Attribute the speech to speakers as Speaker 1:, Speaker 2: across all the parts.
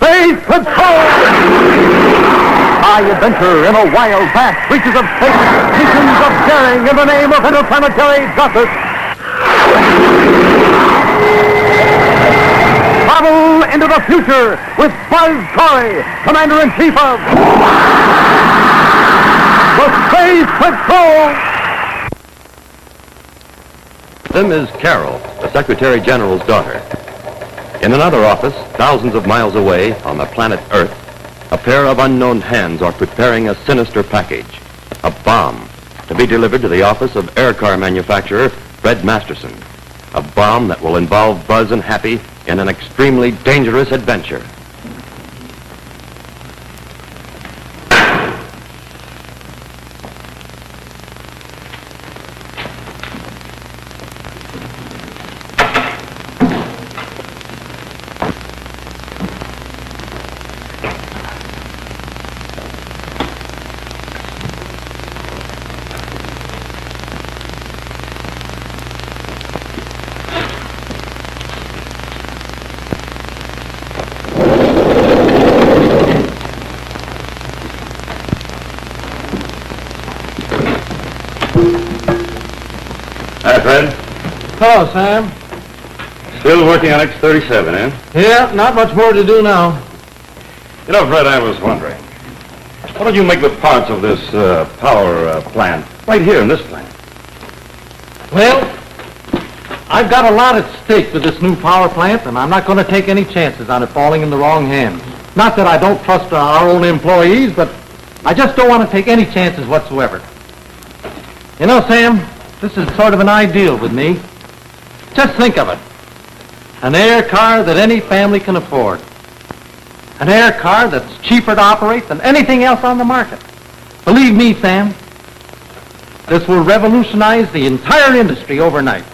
Speaker 1: Space Patrol! High adventure in a wild, vast reaches of space. Missions of daring in the name of interplanetary justice. Travel into the future with Buzz Corey, Commander-in-Chief of the Space Patrol!
Speaker 2: Them is Carol, the Secretary General's daughter. In another office, thousands of miles away on the planet Earth, a pair of unknown hands are preparing a sinister package, a bomb, to be delivered to the office of aircar manufacturer Fred Masterson. A bomb that will involve Buzz and Happy in an extremely dangerous adventure.
Speaker 3: Hi, Fred.
Speaker 4: Hello, Sam.
Speaker 3: Still working on X-37, eh?
Speaker 4: Yeah, not much more to do now.
Speaker 3: You know, Fred, I was wondering, why don't you make the parts of this power plant right here in this plant?
Speaker 4: Well, I've got a lot at stake with this new power plant, and I'm not going to take any chances on it falling in the wrong hands. Not that I don't trust our own employees, but I just don't want to take any chances whatsoever. You know, Sam, this is sort of an ideal with me. Just think of it. An air car that any family can afford. An air car that's cheaper to operate than anything else on the market. Believe me, Sam, this will revolutionize the entire industry overnight.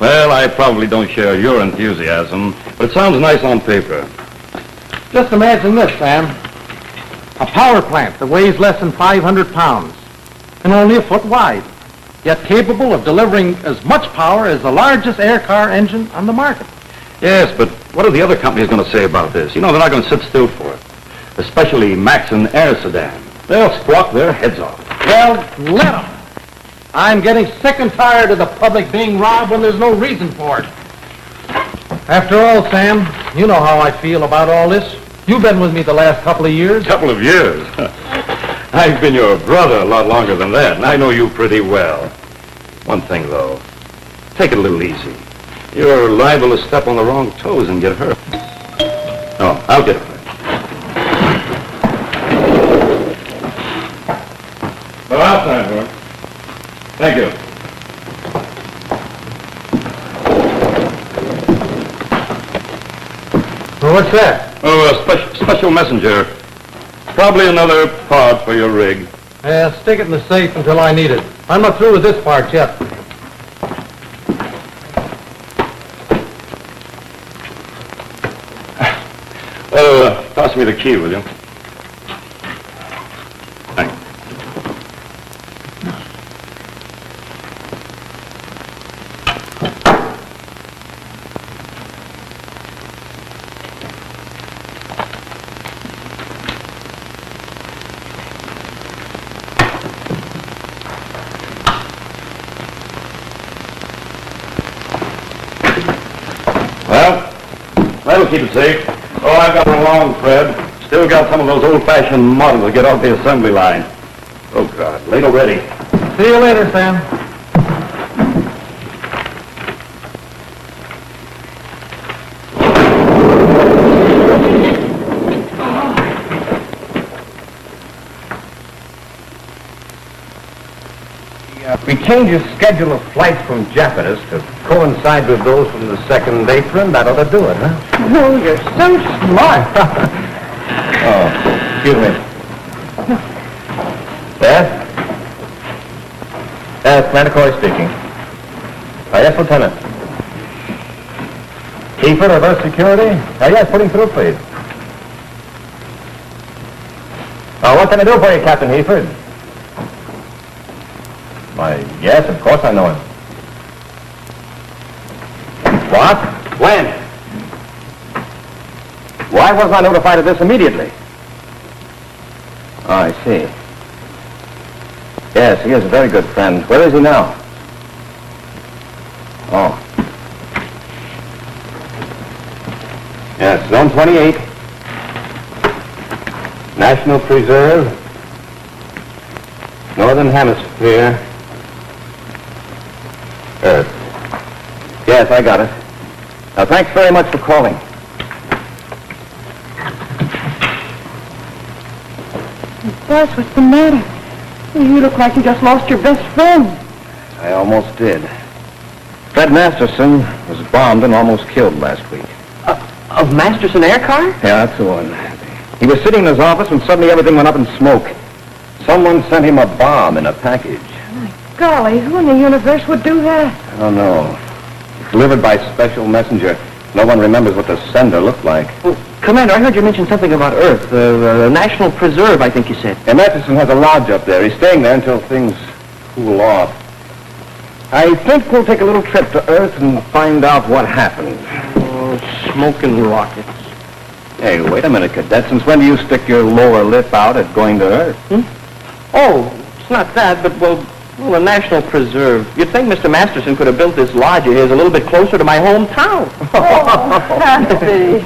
Speaker 3: Well, I probably don't share your enthusiasm, but it sounds nice on paper.
Speaker 4: Just imagine this, Sam. A power plant that weighs less than 500 pounds and only a foot wide, yet capable of delivering as much power as the largest air car engine on the market.
Speaker 3: Yes, but what are the other companies going to say about this? You know, they're not going to sit still for it. Especially Maxon Air Sedan. They'll squawk their heads off.
Speaker 4: Well, let them. I'm getting sick and tired of the public being robbed when there's no reason for it. After all, Sam, you know how I feel about all this. You've been with me the last couple of years.
Speaker 3: Couple of years? I've been your brother a lot longer than that, and I know you pretty well. One thing, though. Take it a little easy. You're liable to step on the wrong toes and get hurt. Oh, I'll get it. Well, outside, boy. Thank you.
Speaker 4: Well, what's that?
Speaker 3: Oh, a special messenger. Probably another part for your rig.
Speaker 4: Yeah, stick it in the safe until I need it. I'm not through with this part yet.
Speaker 3: Well, toss me the key, will you? Thanks. Well, that'll keep it safe. Oh, I've got along, Fred. Still got some of those old-fashioned models to get off the assembly line. Oh, God. Late already.
Speaker 4: See you later, Sam.
Speaker 1: We changed your schedule of flights from Japanese to coincide with those from the second apron. That ought to do it, huh?
Speaker 5: Oh, you're so smart.
Speaker 1: Oh, excuse me. Yes? Commander Corey speaking. Yes, Lieutenant. Kiefer, reverse security? Yes, put him through, please. What can I do for you, Captain Heaford? Why, yes, of course I know him. What? When? Why wasn't I notified of this immediately? Oh, I see. Yes, he is a very good friend. Where is he now? Oh. Yes, Zone 28. National Preserve. Northern Hemisphere. Earth. Yes, I got it. Now, thanks very much for calling.
Speaker 5: Boss, what's the matter? You look like you just lost your best friend.
Speaker 1: I almost did. Fred Masterson was bombed and almost killed last week.
Speaker 6: Of Masterson Air Car?
Speaker 1: Yeah, that's the one. He was sitting in his office when suddenly everything went up in smoke. Someone sent him a bomb in a package.
Speaker 5: Golly, who in the universe would do that?
Speaker 1: I don't know. Delivered by special messenger. No one remembers what the sender looked like.
Speaker 6: Well, Commander, I heard you mention something about Earth. The National Preserve, I think you said.
Speaker 1: And Masterson has a lodge up there. He's staying there until things cool off. I think we'll take a little trip to Earth and find out what happened.
Speaker 6: Oh, smoking rockets.
Speaker 1: Hey, wait a minute, Cadet. Since when do you stick your lower lip out at going to Earth?
Speaker 6: Oh, it's not that, but, well, the National Preserve. You'd think Mr. Masterson could have built this lodge of his a little bit closer to my hometown.
Speaker 5: Oh, Happy.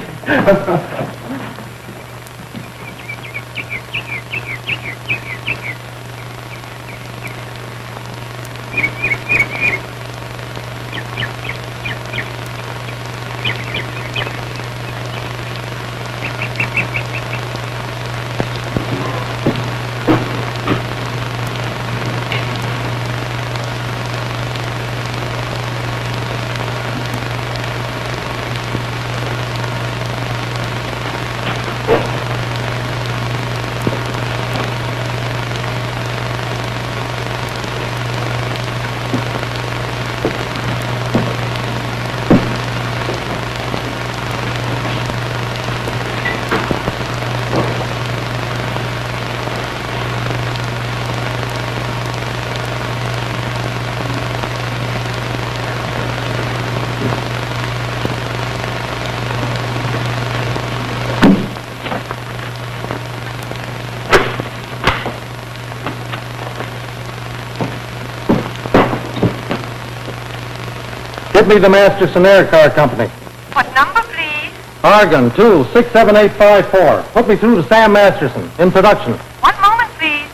Speaker 4: Get me the Masterson Air Car Company.
Speaker 7: What number, please?
Speaker 4: Argon 2-67854. Put me through to Sam Masterson, in production.
Speaker 7: One moment, please.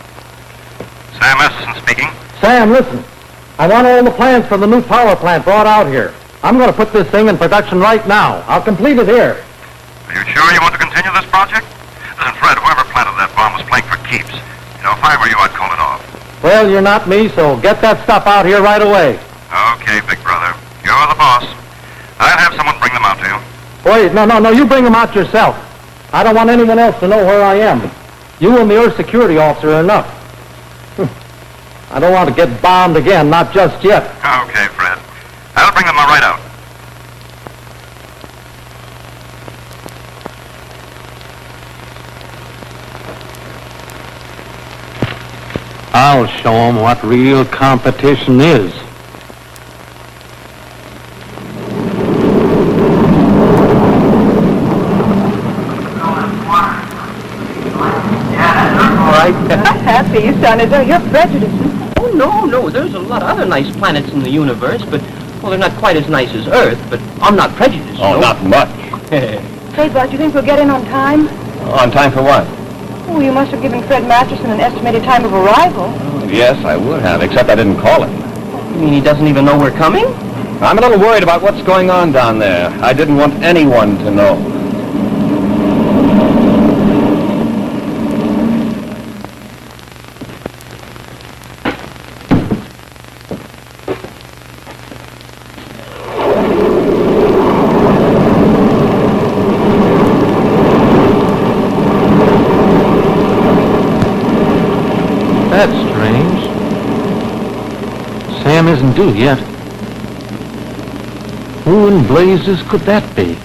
Speaker 3: Sam Masterson speaking.
Speaker 4: Sam, listen. I want all the plans for the new power plant brought out here. I'm going to put this thing in production right now. I'll complete it here.
Speaker 3: Are you sure you want to continue this project? Listen, Fred, whoever planted that bomb was playing for keeps. You know, if I were you, I'd call it off.
Speaker 4: Well, you're not me, so get that stuff out here right away.
Speaker 3: Okay, big brother. You're the boss. I'll have someone bring them out to you.
Speaker 4: Wait, no, you bring them out yourself. I don't want anyone else to know where I am. You and the Earth security officer are enough. I don't want to get bombed again, not just yet.
Speaker 3: Okay, Fred. I'll bring them right out.
Speaker 4: I'll show them what real competition is.
Speaker 5: Happy, you sounded as you're prejudiced.
Speaker 6: Oh, no. There's a lot of other nice planets in the universe, but, well, they're not quite as nice as Earth, but I'm not prejudiced.
Speaker 1: Oh,
Speaker 6: no.
Speaker 1: not much.
Speaker 5: Say, Bud, you think we'll get in on time?
Speaker 1: On time for what?
Speaker 5: Oh, you must have given Fred Masterson an estimated time of arrival.
Speaker 1: Yes, I would have, except I didn't call him.
Speaker 6: You mean he doesn't even know we're coming?
Speaker 1: I'm a little worried about what's going on down there. I didn't want anyone to know.
Speaker 4: That's strange. Sam isn't due yet. Who in blazes could that be?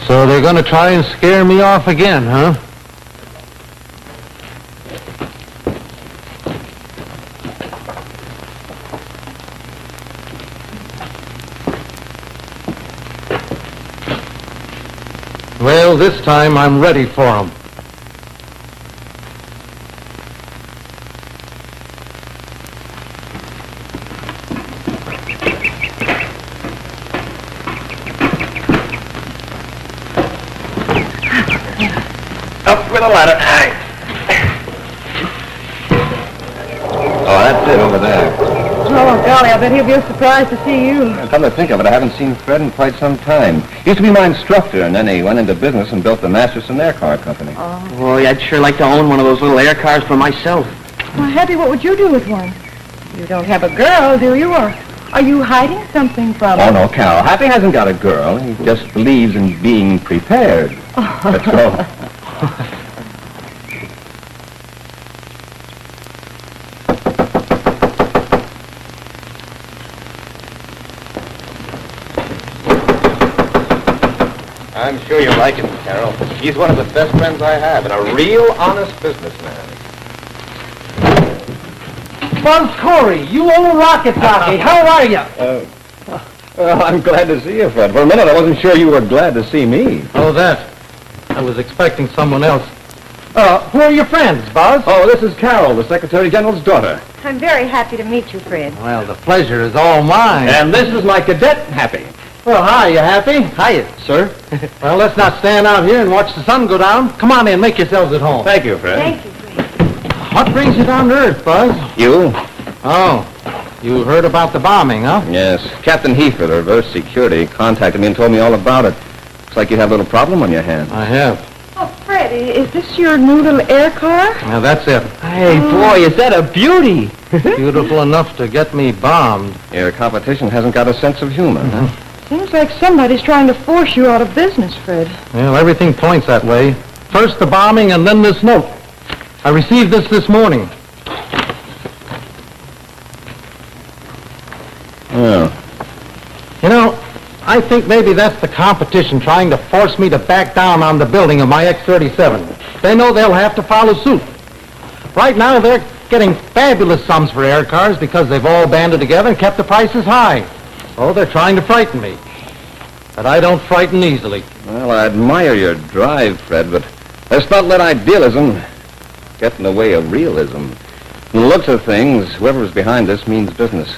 Speaker 4: So they're going to try and scare me off again, huh? Well, this time I'm ready for him.
Speaker 3: Up with a ladder. Aye. Oh, that's it over there.
Speaker 5: Oh, golly, I bet he'll be surprised to see you.
Speaker 8: Come to think of it, I haven't seen Fred in quite some time. He used to be my instructor, and then he went into business and built the Masterson Air Car Company.
Speaker 6: Boy, I'd sure like to own one of those little air cars for myself.
Speaker 5: Well, Happy, what would you do with one? You don't have a girl, do you? Or are you hiding something from
Speaker 8: Oh,
Speaker 5: him?
Speaker 8: no, Carol. Happy hasn't got a girl. He just believes in being prepared. That's all.
Speaker 9: I'm sure you'll like him, Carol. He's one of the best friends I have, and a real honest businessman.
Speaker 4: Buzz Corey, you old rocket jockey, how are you?
Speaker 8: Well, I'm glad to see you, Fred. For a minute, I wasn't sure you were glad to see me.
Speaker 4: Oh, that. I was expecting someone else. Who are your friends, Buzz?
Speaker 8: Oh, this is Carol, the Secretary General's daughter.
Speaker 5: I'm very happy to meet you, Fred.
Speaker 4: Well, the pleasure is all mine.
Speaker 8: And this is my cadet, Happy.
Speaker 4: Well, hi, you happy?
Speaker 6: Hiya, sir.
Speaker 4: Well, let's not stand out here and watch the sun go down. Come on in, make yourselves at home.
Speaker 8: Thank you, Fred.
Speaker 5: Thank you, Fred.
Speaker 4: What brings you down to Earth, Buzz?
Speaker 8: You?
Speaker 4: Oh, you heard about the bombing, huh?
Speaker 8: Yes. Captain Heath of Reverse Security contacted me and told me all about it. Looks like you have a little problem on your hands.
Speaker 4: I have.
Speaker 5: Oh, Fred, is this your new little air car?
Speaker 4: Now, that's it.
Speaker 6: Hey, boy, is that a beauty?
Speaker 4: Beautiful enough to get me bombed.
Speaker 8: Your competition hasn't got a sense of humor.
Speaker 5: Seems like somebody's trying to force you out of business, Fred.
Speaker 4: Well, everything points that way. First the bombing and then this note. I received this morning.
Speaker 8: Oh.
Speaker 4: You know, I think maybe that's the competition trying to force me to back down on the building of my X-37. They know they'll have to follow suit. Right now, they're getting fabulous sums for air cars because they've all banded together and kept the prices high. So they're trying to frighten me. But I don't frighten easily.
Speaker 8: Well, I admire your drive, Fred, but let's not let idealism get in the way of realism. From the looks of things, whoever's behind this means business.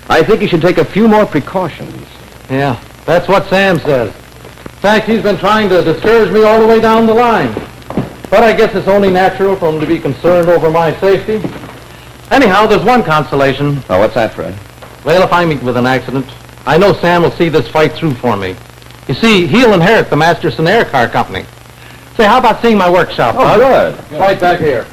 Speaker 8: I think you should take a few more precautions.
Speaker 4: Yeah, that's what Sam says. In fact, he's been trying to discourage me all the way down the line. But I guess it's only natural for him to be concerned over my safety. Anyhow, there's one consolation.
Speaker 8: Oh, what's that, Fred?
Speaker 4: Well, if I meet with an accident, I know Sam will see this fight through for me. You see, he'll inherit the Masterson Air Car Company. Say, how about seeing my workshop?
Speaker 8: Oh, good.
Speaker 4: It's right back here.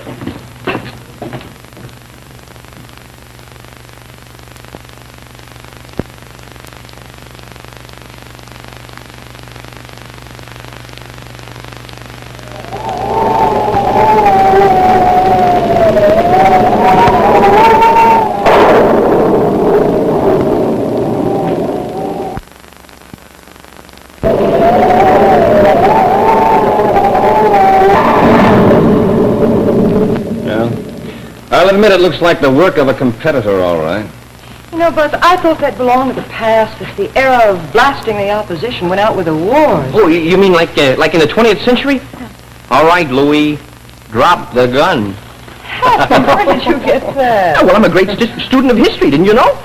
Speaker 8: I'll admit it looks like the work of a competitor, all right.
Speaker 5: You know, Buzz, I thought that belonged to the past if the era of blasting the opposition went out with the wars.
Speaker 6: Oh, you mean like in the 20th century? All right, Louis, drop the gun.
Speaker 5: Where did you get that?
Speaker 6: Oh, well, I'm a great student of history, didn't you know?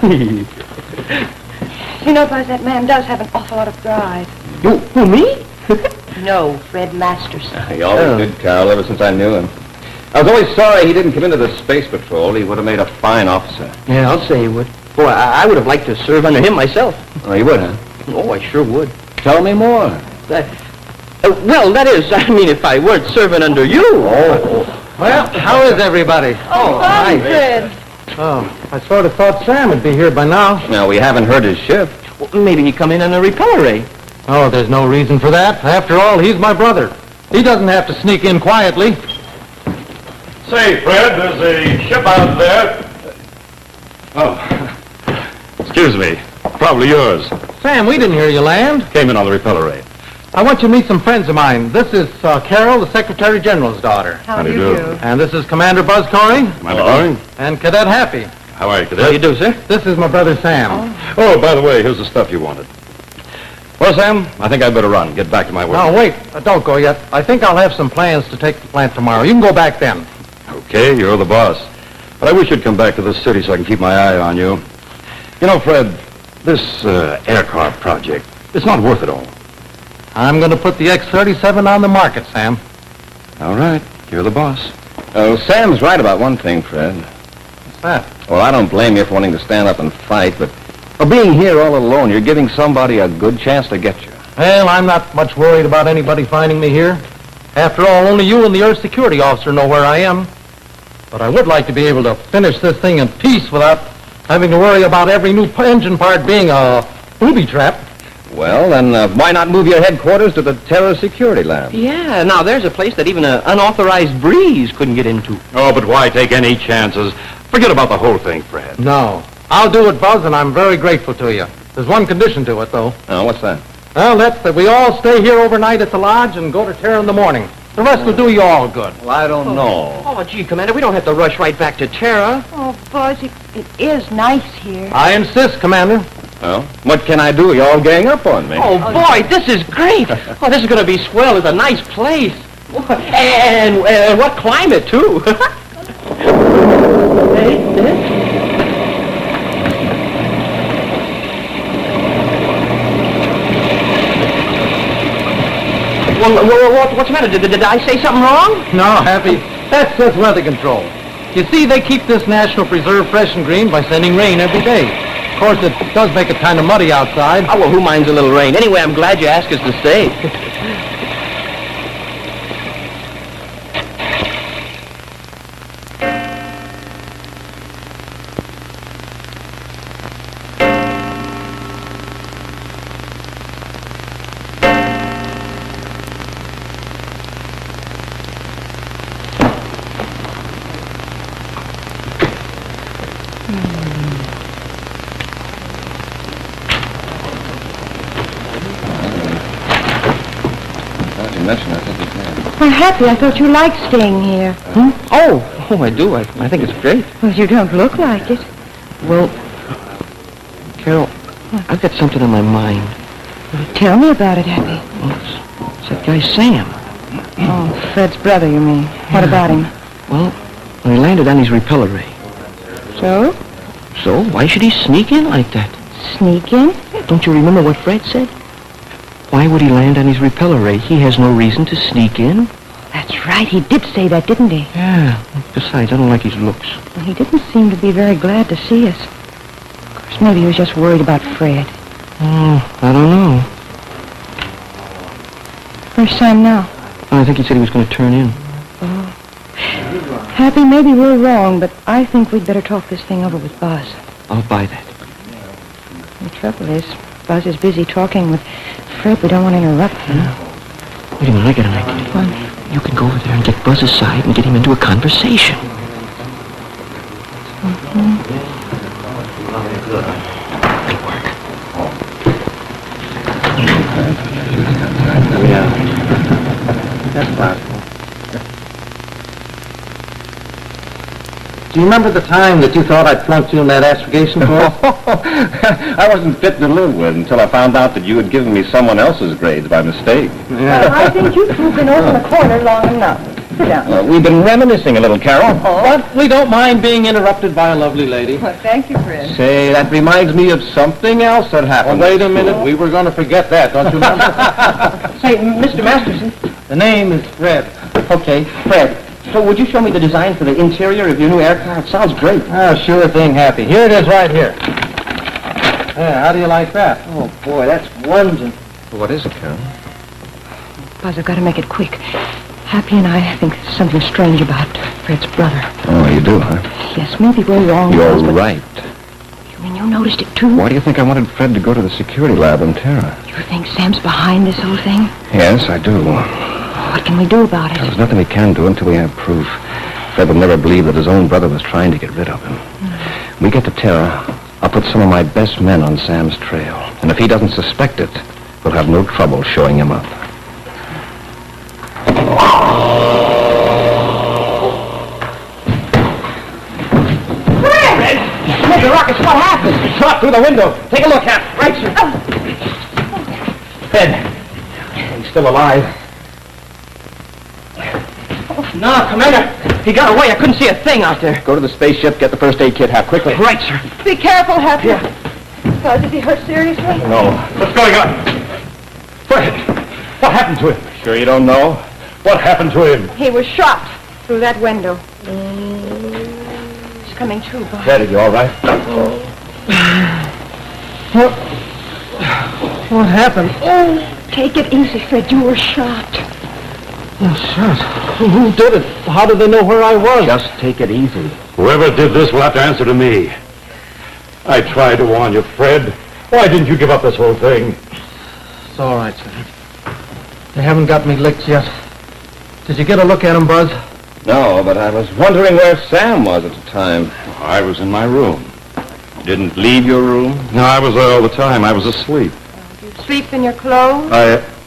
Speaker 5: You know, Buzz, that man does have an awful lot of drive.
Speaker 6: Who, me?
Speaker 5: No, Fred Masterson.
Speaker 8: He always did, Carol, ever since I knew him. I was always sorry he didn't come into the Space Patrol. He would have made a fine officer.
Speaker 6: Yeah, I'll say he would. Boy, I would have liked to serve under him myself.
Speaker 8: Oh, you would, huh?
Speaker 6: Oh, I sure would.
Speaker 8: Tell me more.
Speaker 6: Well, that is, I mean, if I weren't serving under you.
Speaker 8: Oh.
Speaker 4: Well, how is everybody?
Speaker 5: Oh, hi, Fred.
Speaker 4: Oh, I sort of thought Sam would be here by now.
Speaker 8: Now, we haven't heard his shift.
Speaker 6: Well, maybe he'd come in on a repeller ray.
Speaker 4: Oh, there's no reason for that. After all, he's my brother. He doesn't have to sneak in quietly.
Speaker 3: Say, Fred, there's a ship out there. Oh, excuse me. Probably yours.
Speaker 4: Sam, we didn't hear you land.
Speaker 3: Came in on the repeller ray.
Speaker 4: I want you to meet some friends of mine. This is Carol, the Secretary General's daughter.
Speaker 5: How do you do?
Speaker 4: And this is Commander Buzz Corey.
Speaker 3: Commander Corey.
Speaker 4: And Cadet Happy.
Speaker 3: How are you, Cadet?
Speaker 6: How you do, sir?
Speaker 4: This is my brother Sam.
Speaker 3: Oh, by the way, here's the stuff you wanted. Well, Sam, I think I'd better run. Get back to my work.
Speaker 4: No, wait. Don't go yet. I think I'll have some plans to take the plant tomorrow. You can go back then.
Speaker 3: Okay, you're the boss. But I wish you'd come back to the city so I can keep my eye on you. You know, Fred, this aircar project, it's not worth it all.
Speaker 4: I'm going to put the X-37 on the market, Sam.
Speaker 3: All right, you're the boss.
Speaker 8: Oh, Sam's right about one thing, Fred.
Speaker 4: What's that?
Speaker 8: Well, I don't blame you for wanting to stand up and fight, but for being here all alone, you're giving somebody a good chance to get you.
Speaker 4: Well, I'm not much worried about anybody finding me here. After all, only you and the Earth security officer know where I am. But I would like to be able to finish this thing in peace without having to worry about every new engine part being a booby trap.
Speaker 8: Well, then why not move your headquarters to the Terra Security Lab?
Speaker 6: Yeah, now there's a place that even an unauthorized breeze couldn't get into.
Speaker 3: Oh, but why take any chances? Forget about the whole thing, Fred.
Speaker 4: No. I'll do it, Buzz, and I'm very grateful to you. There's one condition to it, though.
Speaker 8: Oh, what's that?
Speaker 4: Well, that's that we all stay here overnight at the lodge and go to Terra in the morning. The rest will do you all good.
Speaker 8: Well, I don't know.
Speaker 6: Oh, gee, Commander, we don't have to rush right back to Terra.
Speaker 5: Oh, Buzz, it is nice here.
Speaker 4: I insist, Commander.
Speaker 8: Well, what can I do? You all gang up on me.
Speaker 6: Oh, boy, this is great. Oh, this is going to be swell. It's a nice place. And what climate, too. Hey, Well, what's the matter? Did I say something wrong?
Speaker 4: No, Happy. That's just weather control. You see, they keep this national preserve fresh and green by sending rain every day. Of course, it does make it kind of muddy outside.
Speaker 6: Oh, well, who minds a little rain? Anyway, I'm glad you asked us to stay.
Speaker 5: Well, Happy, I thought you liked staying here.
Speaker 6: Oh, I do. I think it's great.
Speaker 5: Well, you don't look like it.
Speaker 6: Well, Carol, I've got something on my mind.
Speaker 5: Tell me about it, Happy.
Speaker 6: Well, it's that guy Sam.
Speaker 5: Oh, Fred's brother, you mean. What about him?
Speaker 6: Well, when he landed on his repeller ray.
Speaker 5: So?
Speaker 6: So, why should he sneak in like that?
Speaker 5: Sneak in?
Speaker 6: Don't you remember what Fred said? Why would he land on his repeller ray? He has no reason to sneak in.
Speaker 5: That's right. He did say that, didn't he?
Speaker 6: Yeah. Besides, I don't like his looks.
Speaker 5: Well, he didn't seem to be very glad to see us. Of course, maybe he was just worried about Fred.
Speaker 6: Oh, I don't know.
Speaker 5: Where's Sam now?
Speaker 6: I think he said he was going to turn in.
Speaker 5: Oh. Happy, maybe we're wrong, but I think we'd better talk this thing over with Buzz.
Speaker 6: I'll buy that.
Speaker 5: The trouble is, Buzz is busy talking with Fred. We don't want to interrupt him.
Speaker 6: Wait a minute, I got an idea.
Speaker 5: What?
Speaker 6: You can go over there and get Buzz's side and get him into a conversation. Great work.
Speaker 4: Yeah. That's possible. Do you remember the time that you thought I'd flunked you in that astrogation course?
Speaker 8: I wasn't fit to live with until I found out that you had given me someone else's grades by mistake.
Speaker 5: Well, I think you two have been over the corner long enough. Sit down.
Speaker 8: We've been reminiscing a little, Carol.
Speaker 4: But we don't mind being interrupted by a lovely lady.
Speaker 5: Well, thank you, Fred.
Speaker 8: Say, that reminds me of something else that happened.
Speaker 4: Well, wait a minute. We were going to forget that, don't you remember?
Speaker 6: Say, Mr. Masterson.
Speaker 4: The name is Fred.
Speaker 6: Okay, Fred. So would you show me the design for the interior of your new air car? It sounds great.
Speaker 4: Oh, sure thing, Happy. Here it is right here. Yeah, how do you like that?
Speaker 6: Oh, boy, that's wonderful.
Speaker 8: What is it, Carol?
Speaker 5: Buzz, I've got to make it quick. Happy and I think there's something strange about Fred's brother.
Speaker 8: Oh, you do, huh?
Speaker 5: Yes, maybe we're wrong.
Speaker 8: You're
Speaker 5: Buzz, but
Speaker 8: right.
Speaker 5: You mean you noticed it, too?
Speaker 8: Why do you think I wanted Fred to go to the security lab in Terra?
Speaker 5: You think Sam's behind this whole thing?
Speaker 8: Yes, I do.
Speaker 5: What can we do about it?
Speaker 8: There's nothing we can do until we have proof. Fred will never believe that his own brother was trying to get rid of him. When we get to Terra, I'll put some of my best men on Sam's trail. And if he doesn't suspect it, we'll have no trouble showing him up.
Speaker 6: Fred! Mr. Rockets, what happened? Shot through the window. Take a look, Hap. Right, sir.
Speaker 4: Fred. He's still alive.
Speaker 6: No, Commander. He got away. I couldn't see a thing out there.
Speaker 8: Go to the spaceship, get the first aid kit, Hap, quickly.
Speaker 6: Right, sir.
Speaker 5: Be careful, Happy. Buzz, is he hurt seriously?
Speaker 3: No. What's going on? Fred, what happened to him?
Speaker 8: Sure you don't know?
Speaker 3: What happened to him?
Speaker 5: He was shot through that window. He's coming to, Buzz.
Speaker 8: Fred, are you all right?
Speaker 4: What happened?
Speaker 5: Oh, take it easy, Fred. You were shot.
Speaker 4: Oh, shit. Who did it? How did they know where I was?
Speaker 8: Just take it easy.
Speaker 3: Whoever did this will have to answer to me. I tried to warn you, Fred. Why didn't you give up this whole thing?
Speaker 4: It's all right, sir. They haven't got me licked yet. Did you get a look at him, Buzz?
Speaker 8: No, but I was wondering where Sam was at the time.
Speaker 3: I was in my room.
Speaker 8: You didn't leave your room?
Speaker 3: No, I was there all the time. I was asleep.
Speaker 5: You sleep in your clothes?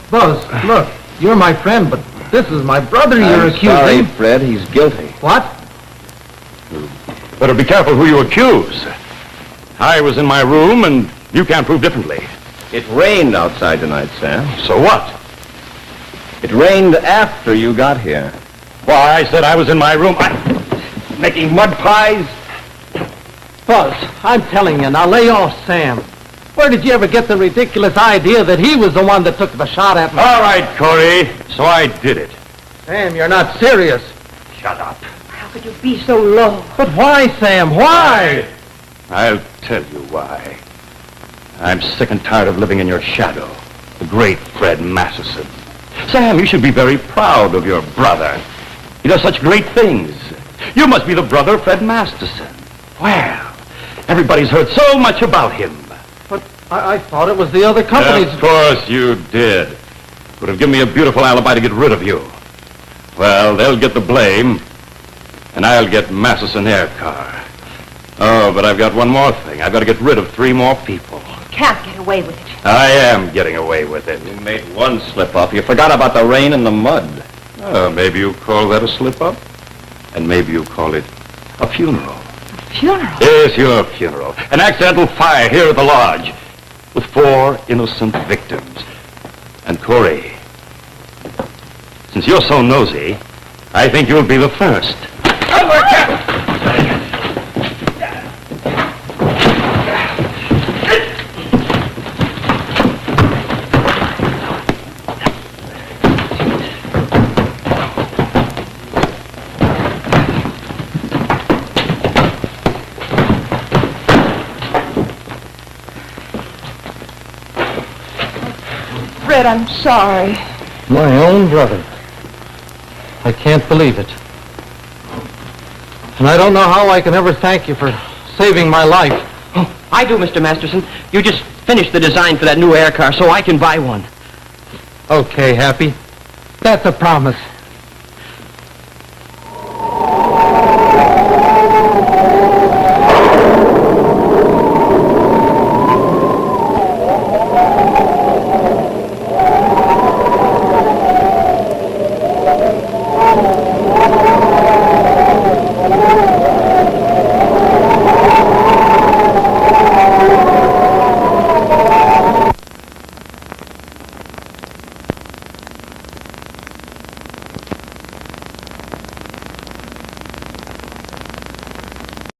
Speaker 4: Buzz, look, you're my friend, but this is my brother you're
Speaker 8: I'm
Speaker 4: accusing.
Speaker 8: sorry, Fred. He's guilty.
Speaker 4: What?
Speaker 3: Better be careful who you accuse. I was in my room, and you can't prove differently.
Speaker 8: It rained outside tonight, Sam.
Speaker 3: So what?
Speaker 8: It rained after you got here.
Speaker 3: Why, I said I was in my room. Making mud pies?
Speaker 4: Buzz, I'm telling you, now lay off Sam. Where did you ever get the ridiculous idea that he was the one that took the shot at me?
Speaker 3: All right, Corey. So I did it.
Speaker 4: Sam, you're not serious.
Speaker 3: Shut up.
Speaker 5: How could you be so low?
Speaker 4: But why, Sam? Why?
Speaker 3: I'll tell you why. I'm sick and tired of living in your shadow. The great Fred Masterson. Sam, you should be very proud of your brother. He does such great things. You must be the brother of Fred Masterson. Well, everybody's heard so much about him.
Speaker 4: But I thought it was the other companies.
Speaker 3: Of course you did. Would have given me a beautiful alibi to get rid of you. Well, they'll get the blame, and I'll get Masterson Air Car. Oh, but I've got one more thing. I've got to get rid of 3 more people.
Speaker 5: You can't get away with it.
Speaker 3: I am getting away with it.
Speaker 8: You made one slip-up. You forgot about the rain and the mud.
Speaker 3: Oh, maybe you call that a slip-up, and maybe you call it a funeral.
Speaker 5: Funeral?
Speaker 3: Yes, your funeral. An accidental fire here at the lodge with 4 innocent victims. And Corey, since you're so nosy, I think you'll be the first.
Speaker 5: Fred, I'm sorry.
Speaker 4: My own brother. I can't believe it. And I don't know how I can ever thank you for saving my life.
Speaker 6: Oh, I do, Mr. Masterson. You just finished the design for that new air car so I can buy one.
Speaker 4: Okay, Happy. That's a promise.